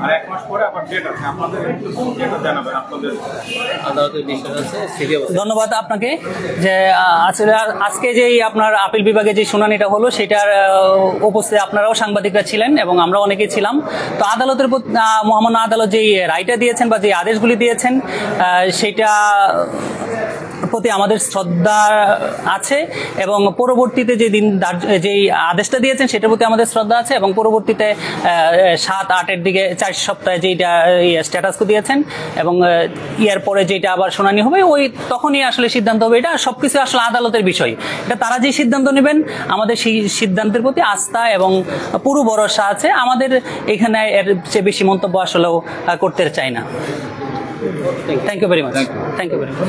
আর 1 মাস পরে আবার ডেট আছে, আপনাদের একটু ডেটটা জানাবেন আপনাদের আদালতের বিষয় আছে। ধন্যবাদ আপনাকে। যে আজকে যে আপনার আপিল বিভাগে যে শুনানিটা হলো সেটার উপস্থিত আপনারাও সাংবাদিকরা ছিলেন এবং আমরা অনেকেই ছিলাম। তো আদালতের মহামান্য আদালত যে রায়টা দিয়েছেন বা যে আদেশগুলি দিয়েছেন সেটা প্রতি আমাদের শ্রদ্ধা আছে এবং পরবর্তীতে যে দিন যেই আদেশটা দিয়েছেন সেটার প্রতি আমাদের শ্রদ্ধা আছে এবং পরবর্তীতে 7-8-এর দিকে 4 সপ্তাহে যেটা স্ট্যাটাস দিয়েছেন এবং ইয়ার পরে যেটা আবার শুনানি হবে ওই তখনই আসলে সিদ্ধান্ত হবে। এটা সবকিছু আসলে আদালতের বিষয়, এটা তারা যে সিদ্ধান্ত নেবেন আমাদের সেই সিদ্ধান্তের প্রতি আস্থা এবং পুরো ভরসা আছে। আমাদের এখানে এর চেয়ে বেশি মন্তব্য আসলেও করতে চাই না। Thank you very much. Thank you very much.